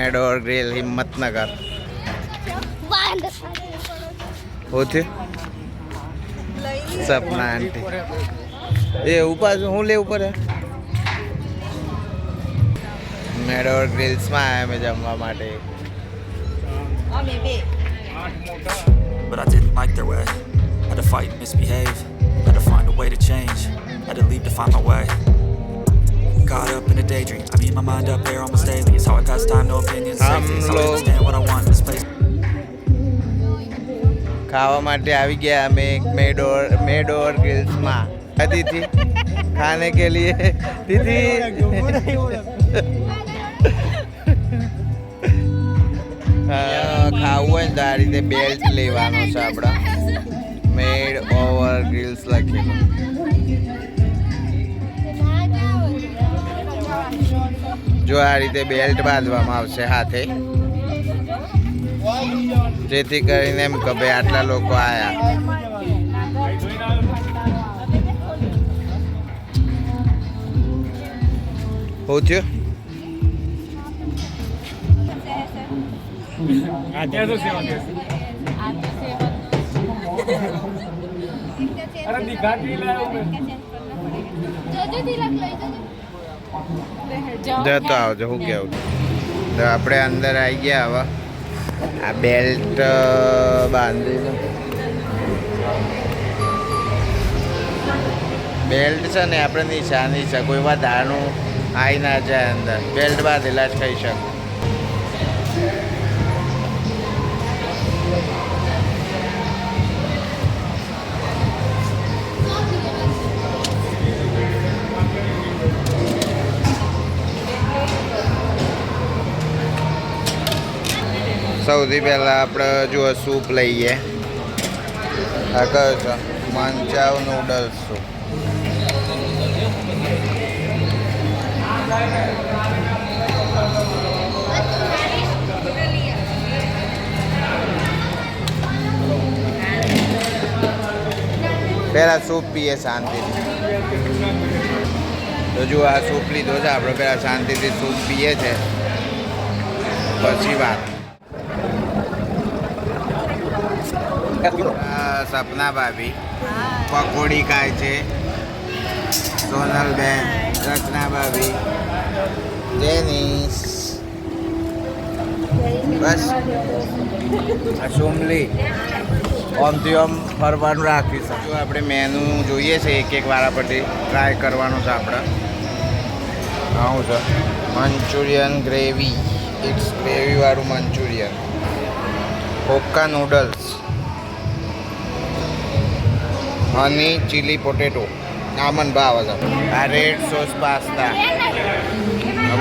મેડોર grill Himmatnagar હોતે સપના આંટી એ ઉપર હું લે ઉપર મેડોર ગ્રીલ્સમાં આવ્યા મેં જમવા માટે. But I didn't like their way. Had to fight and misbehave. Had to find a way to change. Had to leave to find my way. Caught up in a daydream. I beat my mind up there almost daily. It's how I pass time, no opinions. It's how I understand what I want in this place. ખાવા માટે આવી ગયા અમે મેડોર ગ્રીલ્સમાં. દીદી ખાને કે લીએ દીદી ખાવું હોય ને તો આ રીતે બેલ્ટ લેવાનો છે આપણા. મેડ ઓવર ગ્રીલ્સ લખેલું. જો આ રીતે બેલ્ટ બાંધવામાં આવશે હાથે, જેથી કરીને એમ કે ભાઈ આટલા લોકો આયા. શું થયું? જતો આવજો. શું કેવું? તો આપણે અંદર આવી ગયા. હવે આ બેલ્ટ બાંધીને બેલ્ટ છે ને આપણે નિશાની છે, કોઈ વધારાનું આવી ના જાય અંદર. બેલ્ટ બાંધેલા જ ખાઈ શકે. સૌથી પહેલાં આપણે જુઓ સૂપ લઈએ. આ કયો છે? Manchow noodles soup. પહેલાં સૂપ પીએ શાંતિથી. તો જો આ સૂપ લીધો છે આપણે, પહેલાં શાંતિથી સૂપ પીએ છે, પછી વાત. સપના ભાભી પકોડી ખાય છે. સોનલબેન, રચના ભાભી, જેનિસ, બસ આ સુમલી. ઓમથી ઓમ ફરવાનું રાખીશું. જો આપણે મેનુ જોઈએ છે, એક વાળા પરથી ટ્રાય કરવાનું છે આપણે. આવું છે મંચુરિયન ગ્રેવી. ઇટ્સ ગ્રેવીવાળું Manchurian. Hakka noodles, honey chilli potato. આ મને ભાવે છે. આ red sauce pasta,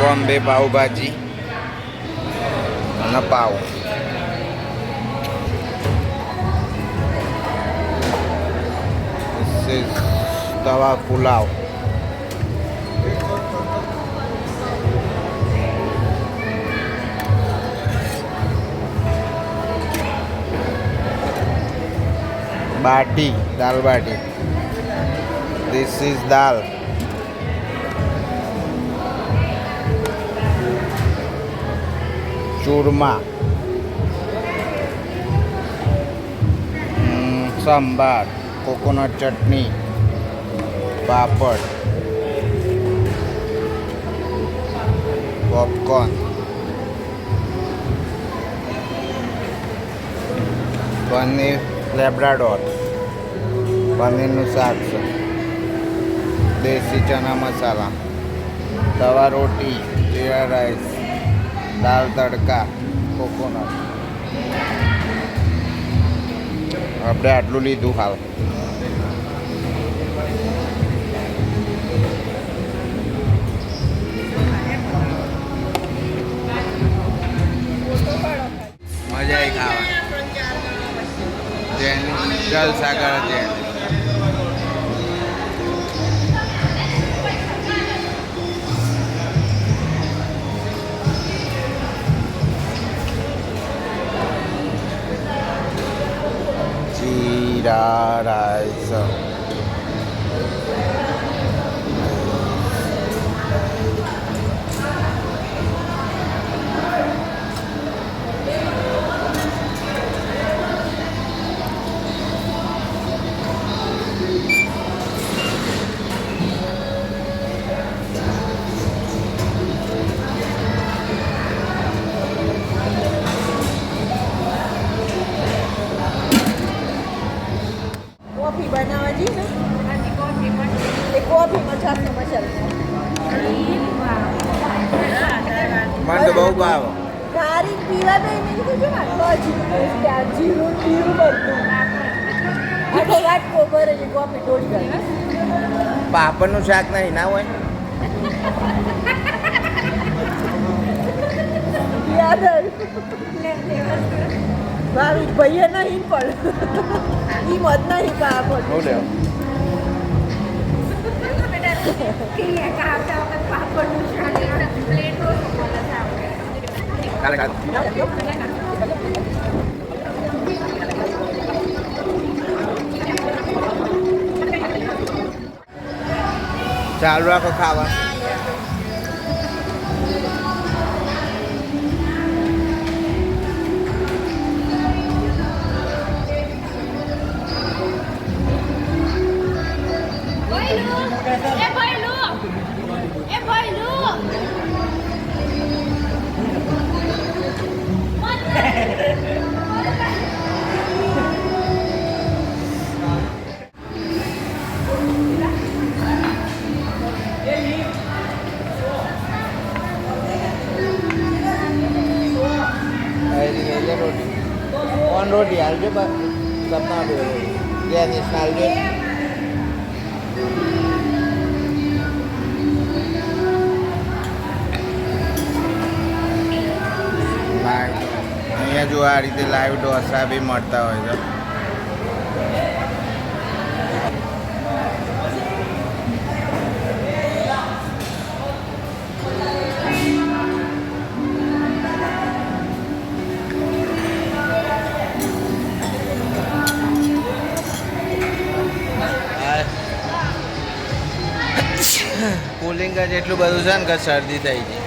Bombay pav bhaji અને pav. Tawa pulao. Bati, dal bati. This is dal. Churma, sambar, coconut chutney, papad, popcorn, paneer લેબ્રાડોર, પનીરનું શાક છે, દેશી ચણા મસાલા, તવા રોટી, જીરા રાઈસ, દાલ તડકા, કોકોનટ. આપણે આટલું લીધું હાલ. મજા આવી ખાવાની. જલસાગર જેન. જીરા રાઈસ, કોફી બનાવવા જઈએ ને એ કોફીમાં છાસનો મસાલો મને તો બહુ ભાવે. ગારી પીવા બે મેં કીધું જો આટલો જીરું પીવું બધું આખો વાટકો ભરેલી કોફી તોડી ગઈ પાપડનું શાક નહીં ના હોય. યાદ આવ્યું ભાવિક ભાઈએ નહીં પણ ઈ મત નહીં પાપડ શું લેવું? કાલે કાલે. ચાલુ રાખો ખાવા. રોટી રોટી હાલજો સપના જેનિસ હાલજો. અહીંયા જો આ રીતે લાઈવ ઢોસા બી મળતા હોય છે. કુલિંગ જ એટલું બધું છે ને કે શરદી થઈ ગઈ.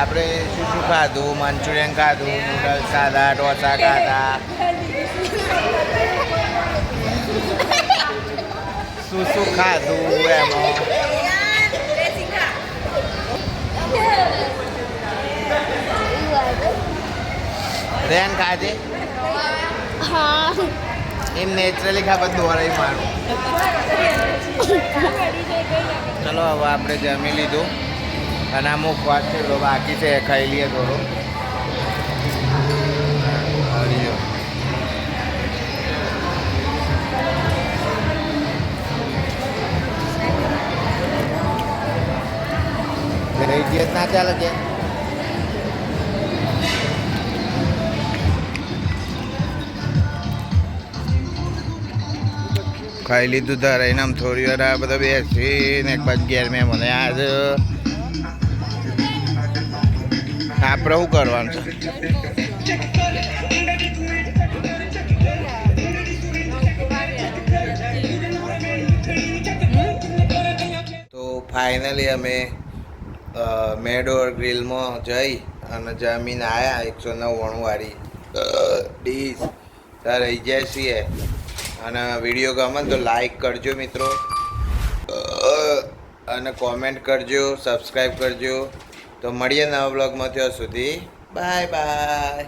આપણે શું શું ખાધું? મંચુરિયન ખાધું, નૂડલ્સ ખાધા, ઢોસા ખાધા, શું શું ખાધું એમાં. રેન ખાજે એમ નેચરલી ખબર દોરાઈ મારું. ચલો હવે આપણે જમી લીધું અને અમુક વાત છે તો બાકી છે ખાઈ લઈએ થોડું. ના ચાલે કે ખાઈ લીધું ધરાઈને આમ થોડી વાર આ બધા બેસીને એક બાજુ ઘેર મેં મને આજ આપણે શું કરવાનું છે? તો ફાઇનલી અમે મેડોર ગ્રીલમાં જઈ અને જમીને આવ્યા 199 વાળી ડીશ ત્યાં રહી જાય છીએ. અને વિડીયો ગમે તો લાઈક કરજો મિત્રો, અને કોમેન્ટ કરજો, સબસ્ક્રાઈબ કરજો. તો મળીએ નવા બ્લોગમાં. ત્યાં સુધી બાય બાય.